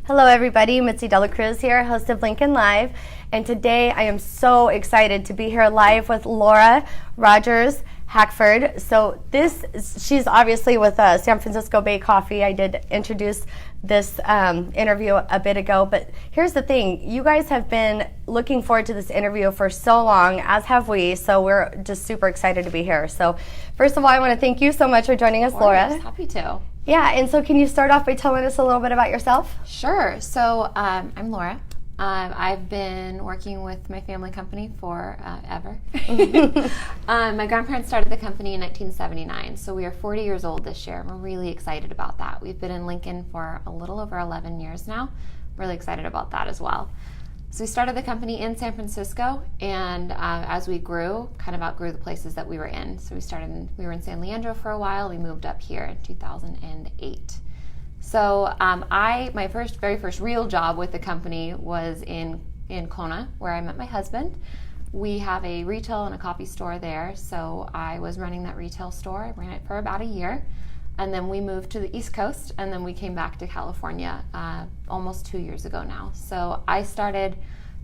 Hello everybody, Mitzi Cruz here, host of Lincoln Live, and today I am so excited to be here live with Laura Rogers Hackford. So she's obviously with San Francisco Bay Coffee. I did introduce this interview a bit ago, but here's the thing. You guys have been looking forward to this interview for so long, as have we, so we're just super excited to be here. So first of all, I want to thank you so much for joining us, Laura. Happy to. Yeah, and so can you start off by telling us a little bit about yourself? Sure. So I'm Laura. I've been working with my family company for ever. My grandparents started the company in 1979, so we are 40 years old this year. We're really excited about that. We've been in Lincoln for a little over 11 years now. Really excited about that as well. So we started the company in San Francisco, and as we grew, kind of outgrew the places that we were in. So we were in San Leandro for a while. We moved up here in 2008. So my very first real job with the company was in Kona, where I met my husband. We have a retail and a coffee store there, so I was running that retail store. I ran it for about a year. And then we moved to the East Coast, and then we came back to California almost 2 years ago now. So I started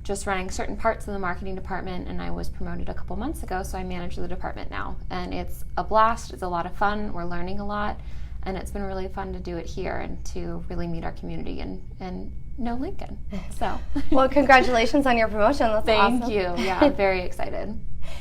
just running certain parts of the marketing department, and I was promoted a couple months ago, so I manage the department now. And it's a blast. It's a lot of fun. We're learning a lot, and it's been really fun to do it here and to really meet our community and know Lincoln. So, well, congratulations on your promotion. That's awesome. Thank you. Yeah, I'm very excited.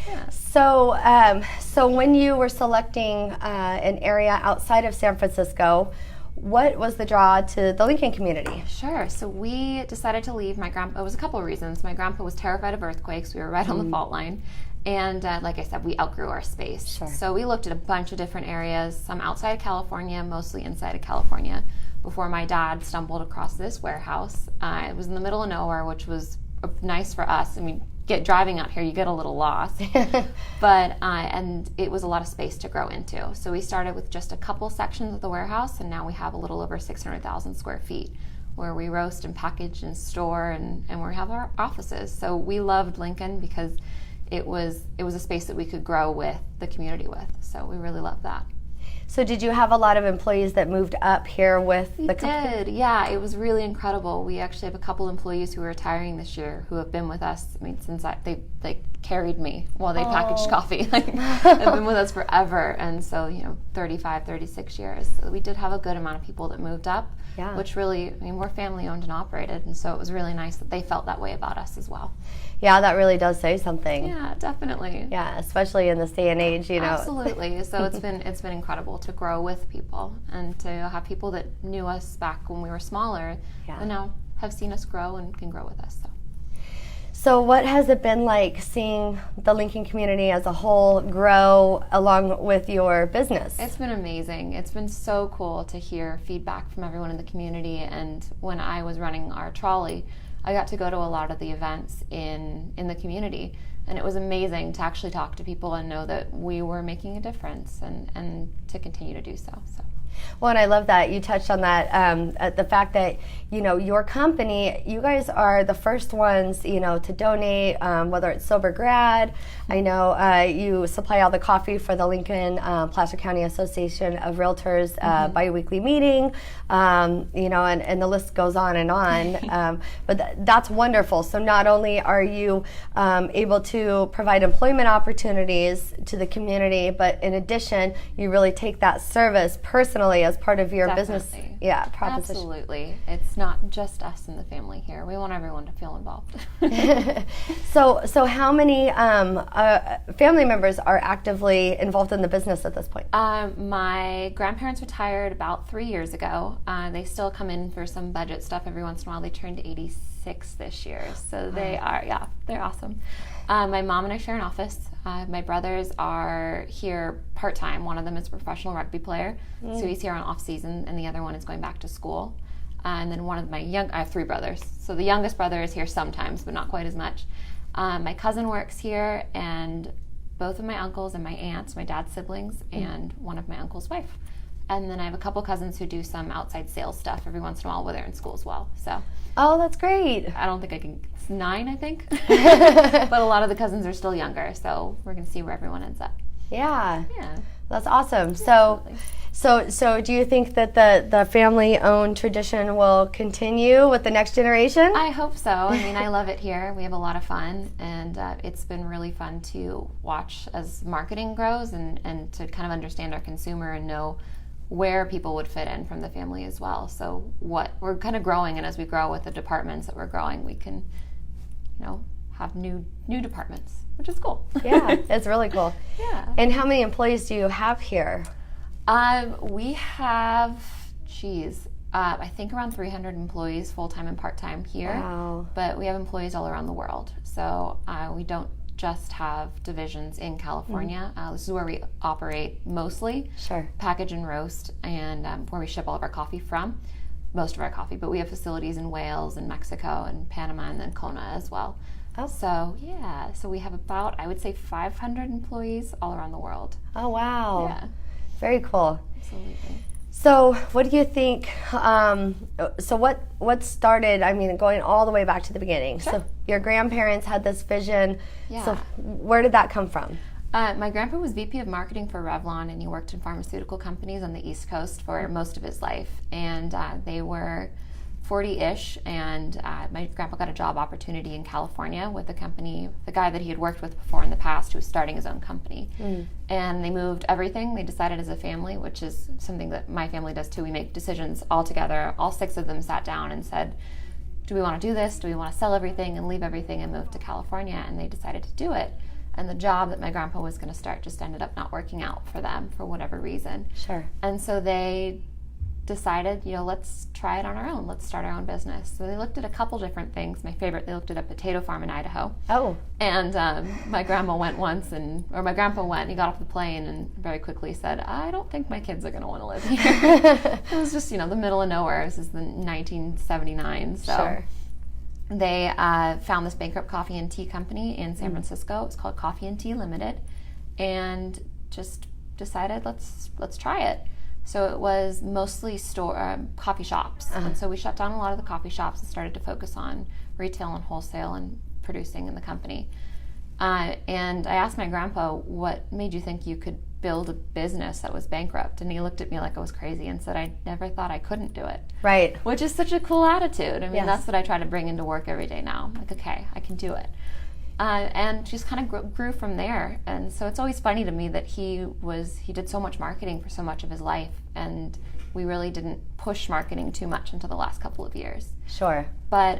Yeah. So when you were selecting an area outside of San Francisco, what was the draw to the Lincoln community? Sure. So we decided to leave my grandpa. It was a couple of reasons. My grandpa was terrified of earthquakes. We were right on the fault line. And like I said, we outgrew our space. Sure. So we looked at a bunch of different areas, some outside of California, mostly inside of California, before my dad stumbled across this warehouse. It was in the middle of nowhere, which was nice for us. I mean, driving out here, you get a little lost, but and it was a lot of space to grow into. So we started with just a couple sections of the warehouse, and now we have a little over 600,000 square feet where we roast and package and store, and we have our offices. So we loved Lincoln because it was a space that we could grow with the community with. So we really loved that. So did you have a lot of employees that moved up here with the company? We did, yeah. It was really incredible. We actually have a couple employees who are retiring this year who have been with us. I mean, since they carried me while they packaged coffee. They've been with us forever. And so, 35, 36 years. So we did have a good amount of people that moved up, which really, we're family owned and operated. And so it was really nice that they felt that way about us as well. Yeah, that really does say something. Yeah, definitely. Yeah, especially in this day and age, Absolutely. So it's been incredible to grow with people and to have people that knew us back when we were smaller and now have seen us grow and can grow with us. So what has it been like seeing the Lincoln community as a whole grow along with your business? It's been amazing. It's been so cool to hear feedback from everyone in the community. And when I was running our trolley, I got to go to a lot of the events in the community, and it was amazing to actually talk to people and know that we were making a difference and to continue to do so. Well, and I love that you touched on that, the fact that, your company, you guys are the first ones, to donate, whether it's Sober Grad. I know you supply all the coffee for the Lincoln Placer County Association of Realtors biweekly meeting, and the list goes on and on. But that's wonderful. So not only are you able to provide employment opportunities to the community, but in addition, you really take that service personally as part of your business proposition. Absolutely. It's not just us in the family here. We want everyone to feel involved. So how many family members are actively involved in the business at this point? My grandparents retired about 3 years ago. They still come in for some budget stuff every once in a while. They turned 86 this year. So they're awesome. My mom and I share an office. My brothers are here part-time. One of them is a professional rugby player, so he's here on off-season, and the other one is going back to school. And then I have three brothers, so the youngest brother is here sometimes, but not quite as much. My cousin works here, and both of my uncles and my aunts, my dad's siblings, and one of my uncle's wife. And then I have a couple cousins who do some outside sales stuff every once in a while while they're in school as well. So, oh, that's great. I don't think I can. It's 9, I think. But a lot of the cousins are still younger, so we're going to see where everyone ends up. Yeah. Yeah. That's awesome. Absolutely. So do you think that the family-owned tradition will continue with the next generation? I hope so. I mean, I love it here. We have a lot of fun, and it's been really fun to watch as marketing grows and to kind of understand our consumer and know where people would fit in from the family as well. So what we're kind of growing, and as we grow with the departments that we're growing, we can, have new departments, which is cool. Yeah, it's really cool. Yeah. And how many employees do you have here? We have, I think around 300 employees, full-time and part-time here. Wow. But we have employees all around the world. So we don't just have divisions in California. This is where we operate mostly. Sure. Package and roast, and where we ship all of our coffee from, most of our coffee. But we have facilities in Wales and Mexico and Panama and then Kona as well. Oh. So we have about, I would say, 500 employees all around the world. Oh, wow. Yeah. Very cool. Absolutely. So what do you think, so what started, going all the way back to the beginning? Sure. So your grandparents had this vision. Yeah. So where did that come from? My grandpa was VP of marketing for Revlon, and he worked in pharmaceutical companies on the East Coast for most of his life. And they were 40-ish, and my grandpa got a job opportunity in California with a company, the guy that he had worked with before in the past, who was starting his own company. And they moved everything. They decided as a family, which is something that my family does too. We make decisions all together. All 6 of them sat down and said, do we want to do this? Do we want to sell everything and leave everything and move to California? And they decided to do it. And the job that my grandpa was going to start just ended up not working out for them for whatever reason. Sure. And so they decided, let's try it on our own. Let's start our own business. So they looked at a couple different things. My favorite, they looked at a potato farm in Idaho. Oh. And my grandpa went once, my grandpa went, and he got off the plane and very quickly said, I don't think my kids are going to want to live here. It was just, the middle of nowhere. This is the 1979. So Sure. they found this bankrupt coffee and tea company in San Francisco. It's called Coffee and Tea Limited, and just decided, let's try it. So it was mostly coffee shops. And so we shut down a lot of the coffee shops and started to focus on retail and wholesale and producing in the company. And I asked my grandpa, what made you think you could build a business that was bankrupt? And he looked at me like I was crazy and said, I never thought I couldn't do it. Right. Which is such a cool attitude. Yes. That's what I try to bring into work every day now. Like, okay, I can do it. And just kind of grew from there. And so it's always funny to me that he did so much marketing for so much of his life, and we really didn't push marketing too much until the last couple of years. Sure. But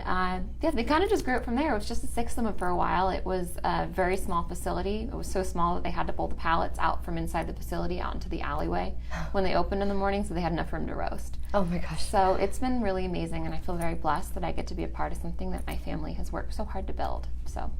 they kind of just grew it from there. It was just the 6 of them for a while. It was a very small facility. It was so small that they had to pull the pallets out from inside the facility out into the alleyway when they opened in the morning, so they had enough room to roast. Oh my gosh. So it's been really amazing, and I feel very blessed that I get to be a part of something that my family has worked so hard to build. So.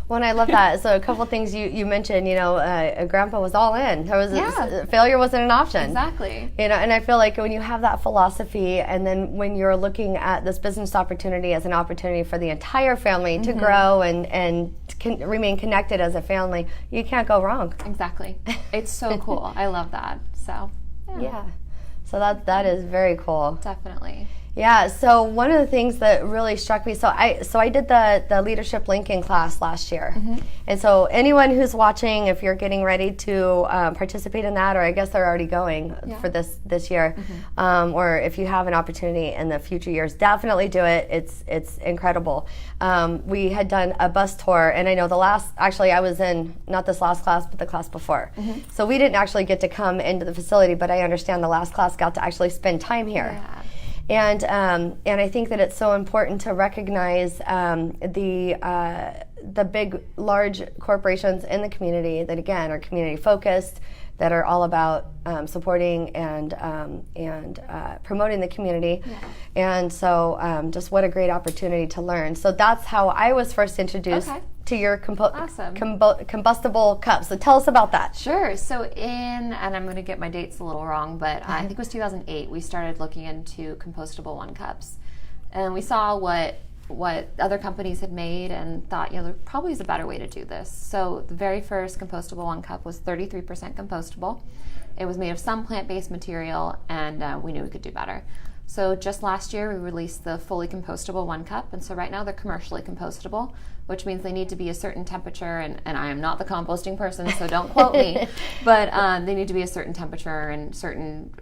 Well, and I love that. So a couple things you mentioned, Grandpa was all in. Failure wasn't an option. Exactly. And I feel like when you have that philosophy, and then when you're looking at this business opportunity as an opportunity for the entire family to grow and remain connected as a family, you can't go wrong. Exactly. It's so cool. I love that. So, yeah. So that is very cool. Definitely. Yeah, so one of the things that really struck me, so I did the Leadership Lincoln class last year. And so anyone who's watching, if you're getting ready to participate in that, or I guess they're already going for this year, or if you have an opportunity in the future years, definitely do it. It's incredible. We had done a bus tour, and I know I was in, not this last class, but the class before. So we didn't actually get to come into the facility, but I understand the last class got to actually spend time here. Yeah. And I think that it's so important to recognize the big, large corporations in the community that, again, are community focused, that are all about supporting and promoting the community. Yeah. And so just what a great opportunity to learn. So that's how I was first introduced to your combustible cups. So tell us about that. Sure. So and I'm going to get my dates a little wrong, but I think it was 2008, we started looking into compostable 1 cups. And we saw what other companies had made and thought, there probably is a better way to do this. So the very first compostable 1 cup was 33% compostable. It was made of some plant-based material, and we knew we could do better. So just last year, we released the fully compostable 1 cup. And so right now they're commercially compostable, which means they need to be a certain temperature. And I am not the composting person, so don't quote me. But they need to be a certain temperature and certain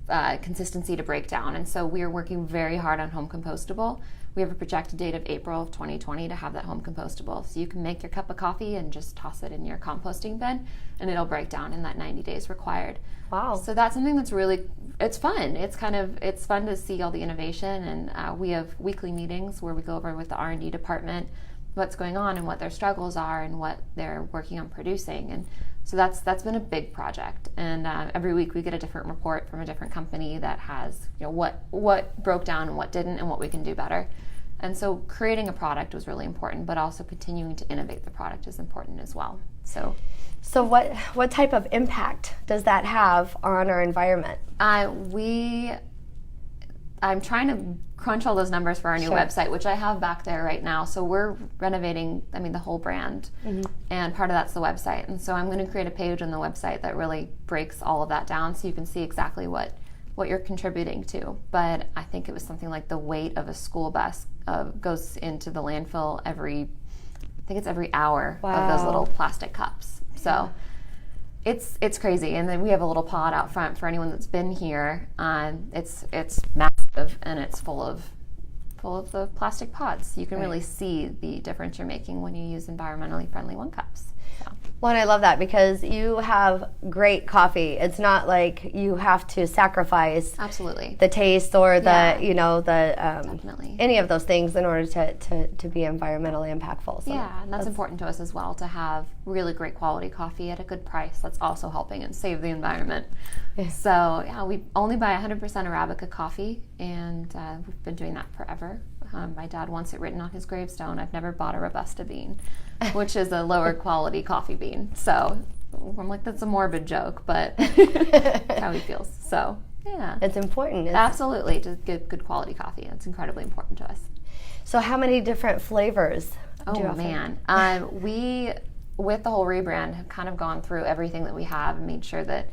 consistency to break down. And so we are working very hard on home compostable. We have a projected date of April of 2020 to have that home compostable. So you can make your cup of coffee and just toss it in your composting bin, and it'll break down in that 90 days required. Wow. So that's something that's really, it's fun. It's fun to see all the innovation, and we have weekly meetings where we go over with the R&D department what's going on and what their struggles are and what they're working on producing. And so that's been a big project. And every week we get a different report from a different company that has, what broke down and what didn't and what we can do better. And so creating a product was really important, but also continuing to innovate the product is important as well. So what type of impact does that have on our environment? I'm trying to crunch all those numbers for our new website, which I have back there right now. So we're renovating, the whole brand, and part of that's the website. And so I'm going to create a page on the website that really breaks all of that down so you can see exactly what you're contributing to. But I think it was something like the weight of a school bus goes into the landfill every hour of those little plastic cups. So it's crazy. And then we have a little pod out front for anyone that's been here. It's massive, and it's full of the plastic pods. You can really see the difference you're making when you use environmentally friendly 1 cups. So. Well, and I love that because you have great coffee. It's not like you have to sacrifice the taste or definitely. Any of those things in order to be environmentally impactful. So and that's important to us as well, to have really great quality coffee at a good price. That's also helping and save the environment. Yeah. So we only buy 100% Arabica coffee, and we've been doing that forever. My dad wants it written on his gravestone, "I've never bought a Robusta bean," which is a lower quality coffee bean. So I'm like, that's a morbid joke, but that's how he feels. So yeah, it's important. Absolutely, to get good quality coffee. It's incredibly important to us. So how many different flavors do you offer? We, with the whole rebrand, have kind of gone through everything that we have and made sure that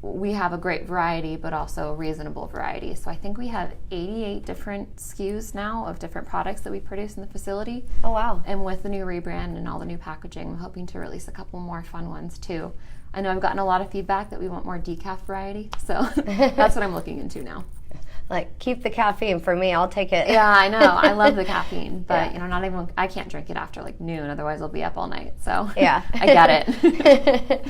we have a great variety, but also a reasonable variety. So I think we have 88 different SKUs now of different products that we produce in the facility. Oh, wow. And with the new rebrand and all the new packaging, I'm hoping to release a couple more fun ones too. I know I've gotten a lot of feedback that we want more decaf variety, so that's what I'm looking into now. Like, keep the caffeine for me. I'll take it. Yeah, I know. I love the caffeine, but I can't drink it after like noon, otherwise I'll be up all night. So yeah, I get it.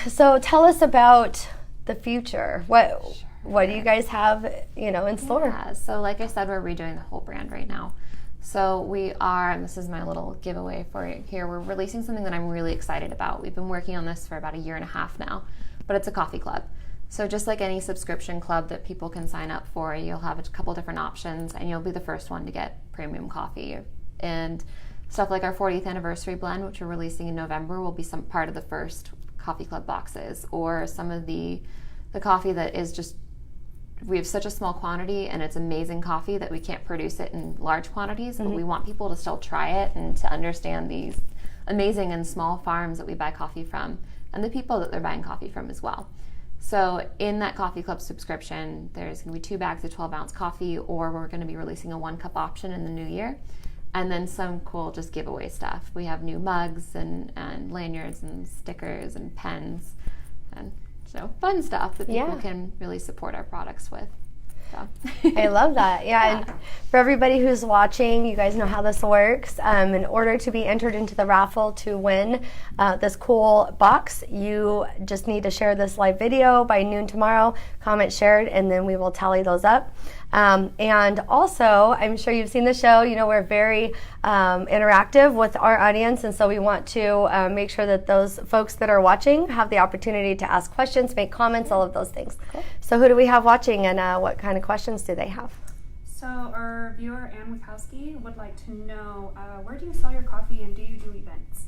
So tell us about the future. What do you guys have, in store? Yeah, so like I said, we're redoing the whole brand right now. So we are, and this is my little giveaway for you here, we're releasing something that I'm really excited about. We've been working on this for about 1.5 years now, but it's a coffee club. So just like any subscription club that people can sign up for, you'll have a couple different options, and you'll be the first one to get premium coffee. And stuff like our 40th anniversary blend, which we're releasing in November, will be some part of the first coffee club boxes, or some of the coffee that is just, we have such a small quantity and it's amazing coffee that we can't produce it in large quantities, but we want people to still try it and to understand these amazing and small farms that we buy coffee from and the people that they're buying coffee from as well. So in that coffee club subscription, there's going to be 2 bags of 12-ounce coffee, or we're going to be releasing a 1-cup option in the new year. And then some cool just giveaway stuff. We have new mugs and lanyards and stickers and pens, and so fun stuff that people can really support our products with. So. I love that. Yeah, and for everybody who's watching, you guys know how this works. In order to be entered into the raffle to win this cool box, you just need to share this live video by noon tomorrow, comment shared, and then we will tally those up. And also, I'm sure you've seen the show, we're very interactive with our audience, and so we want to make sure that those folks that are watching have the opportunity to ask questions, make comments, all of those things. Cool. So who do we have watching, and what kind of questions do they have? So our viewer, Ann Wachowski, would like to know, where do you sell your coffee, and do you do events?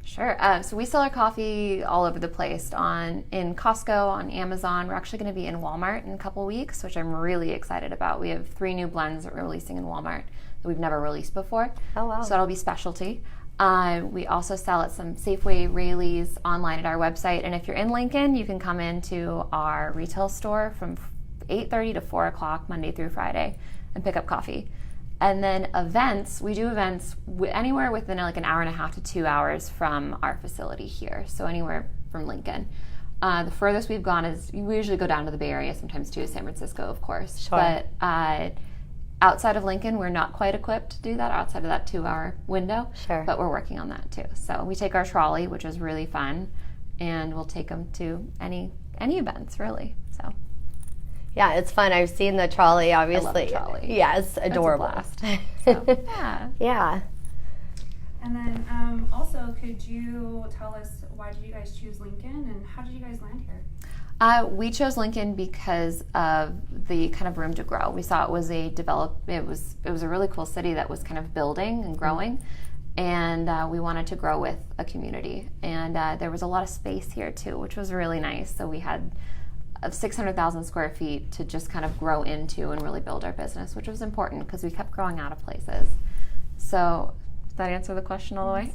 Sure. So we sell our coffee all over the place, in Costco, on Amazon. We're actually going to be in Walmart in a couple weeks, which I'm really excited about. We have 3 new blends that we're releasing in Walmart that we've never released before. Oh, wow. So that'll be specialty. We also sell at some Safeway, Raley's, online at our website. And if you're in Lincoln, you can come into our retail store from 8:30 to 4 o'clock Monday through Friday and pick up coffee. And then events, we do events anywhere within like an hour and a half to 2 hours from our facility here. So anywhere from Lincoln. The furthest we've gone is, we usually go down to the Bay Area, sometimes to San Francisco, of course. Sure. But outside of Lincoln, we're not quite equipped to do that, outside of that 2 hour window. Sure. But we're working on that too. So we take our trolley, which is really fun, and we'll take them to any events, really. So. Yeah, it's fun. I've seen the trolley, obviously. I love the trolley. Yeah, it's adorable. It's a blast. So, yeah. Yeah. And then also, could you tell us, why did you guys choose Lincoln, and how did you guys land here? We chose Lincoln because of the kind of room to grow. We saw it was it was a really cool city that was kind of building and growing, and we wanted to grow with a community. And there was a lot of space here too, which was really nice. So we had 600,000 square feet to just kind of grow into and really build our business, which was important because we kept growing out of places. So does that answer the question all the way?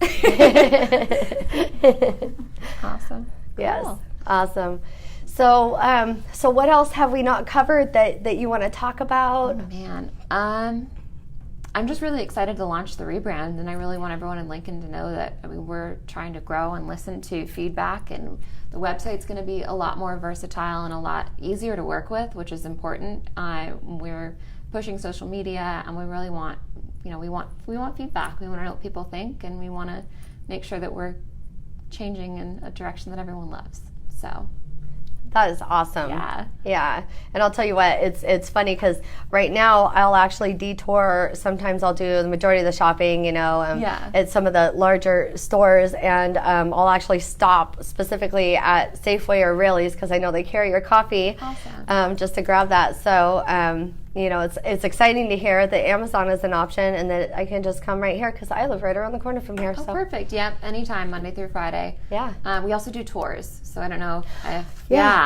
Awesome. Yes. Cool. Awesome. So, so what else have we not covered that you want to talk about? Oh, man. I'm just really excited to launch the rebrand, and I really want everyone in Lincoln to know that we're trying to grow and listen to feedback, and the website's going to be a lot more versatile and a lot easier to work with, which is important. We're pushing social media, and we really want, we want feedback. We want to know what people think, and we want to make sure that we're changing in a direction that everyone loves. So. That is awesome. Yeah. Yeah. And I'll tell you what, it's funny because right now I'll actually detour. Sometimes I'll do the majority of the shopping, at some of the larger stores, and I'll actually stop specifically at Safeway or Raley's because I know they carry your coffee. Awesome. Just to grab that. So, it's exciting to hear that Amazon is an option and that I can just come right here because I live right around the corner from here. Oh, so perfect. Yep. Anytime, Monday through Friday. Yeah. We also do tours. So I don't know if...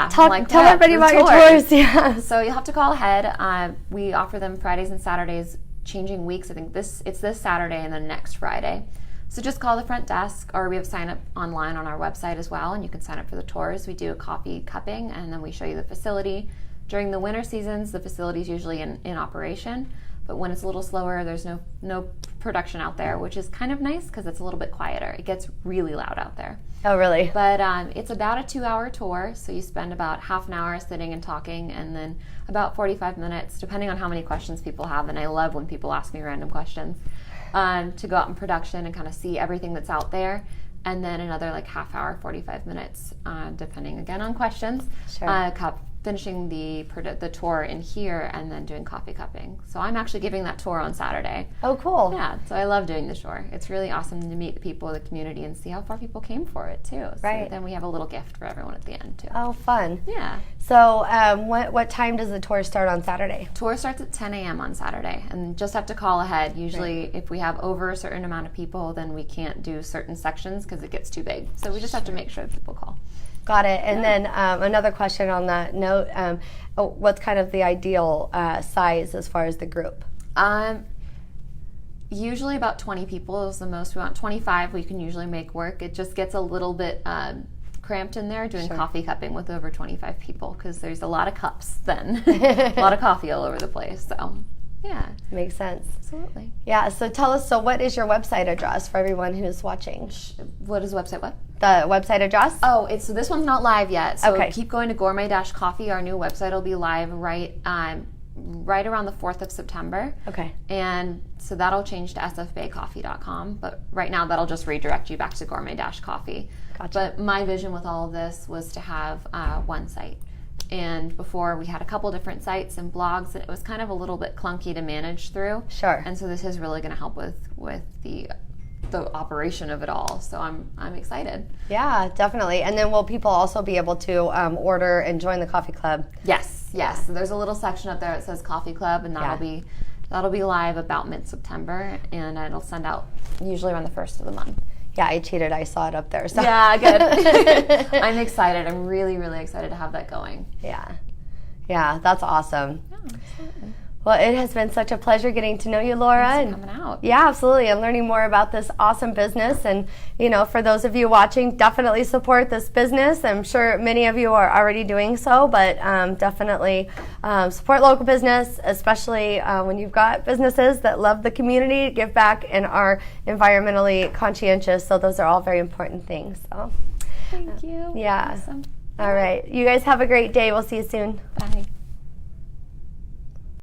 Tell everybody about your tours. Yeah. So you'll have to call ahead. We offer them Fridays and Saturdays, changing weeks. I think it's this Saturday and then next Friday. So just call the front desk, or we have sign up online on our website as well, and you can sign up for the tours. We do a coffee cupping, and then we show you the facility. During the winter seasons, the facility is usually in operation, but when it's a little slower, there's no production out there, which is kind of nice because it's a little bit quieter. It gets really loud out there. Oh, really? But it's about a 2-hour tour, so you spend about half an hour sitting and talking, and then about 45 minutes, depending on how many questions people have, and I love when people ask me random questions, to go out in production and kind of see everything that's out there. And then another like half hour, 45 minutes, depending again on questions. Sure. Finishing the tour in here and then doing coffee cupping. So I'm actually giving that tour on Saturday. Oh, cool. Yeah, so I love doing the tour. It's really awesome to meet the people of the community and see how far people came for it too. Right. So then we have a little gift for everyone at the end too. Oh, fun. Yeah. So what time does the tour start on Saturday? Tour starts at 10 a.m. on Saturday, and just have to call ahead. Usually if we have over a certain amount of people, then we can't do certain sections because it gets too big. So we just have to make sure that people call. Got it. And then another question on that note, what's kind of the ideal size as far as the group? Usually about 20 people is the most we want. 25 we can usually make work. It just gets a little bit cramped in there doing coffee cupping with over 25 people because there's a lot of cups then. A lot of coffee all over the place. So, yeah. Makes sense. Absolutely. Yeah, so tell us, what is your website address for everyone who's watching? What is the website? What? The website address? Oh, so this one's not live yet. So okay. Keep going to Gourmet-Coffee. Our new website will be live right around the 4th of September. Okay. And so that'll change to sfbaycoffee.com. But right now that'll just redirect you back to Gourmet-Coffee. Gotcha. But my vision with all of this was to have one site. And before we had a couple different sites and blogs, and it was kind of a little bit clunky to manage through. Sure. And so this is really going to help with the operation of it all. So I'm excited. Yeah, definitely. And then will people also be able to order and join the coffee club? Yes. So there's a little section up there that says coffee club, and that'll be live about mid-September, and it'll send out usually around the 1st of the month. Yeah, I cheated. I saw it up there. So. Yeah, good. I'm excited. I'm really, really excited to have that going. Yeah, that's awesome. Yeah, absolutely. Well, it has been such a pleasure getting to know you, Laura. Thanks for coming out. Yeah, absolutely, and learning more about this awesome business. And, you know, for those of you watching, definitely support this business. I'm sure many of you are already doing so, but definitely support local business, especially when you've got businesses that love the community, give back, and are environmentally conscientious. So those are all very important things. So, Thank you. yeah. Awesome. All right. You guys have a great day. We'll see you soon. Bye.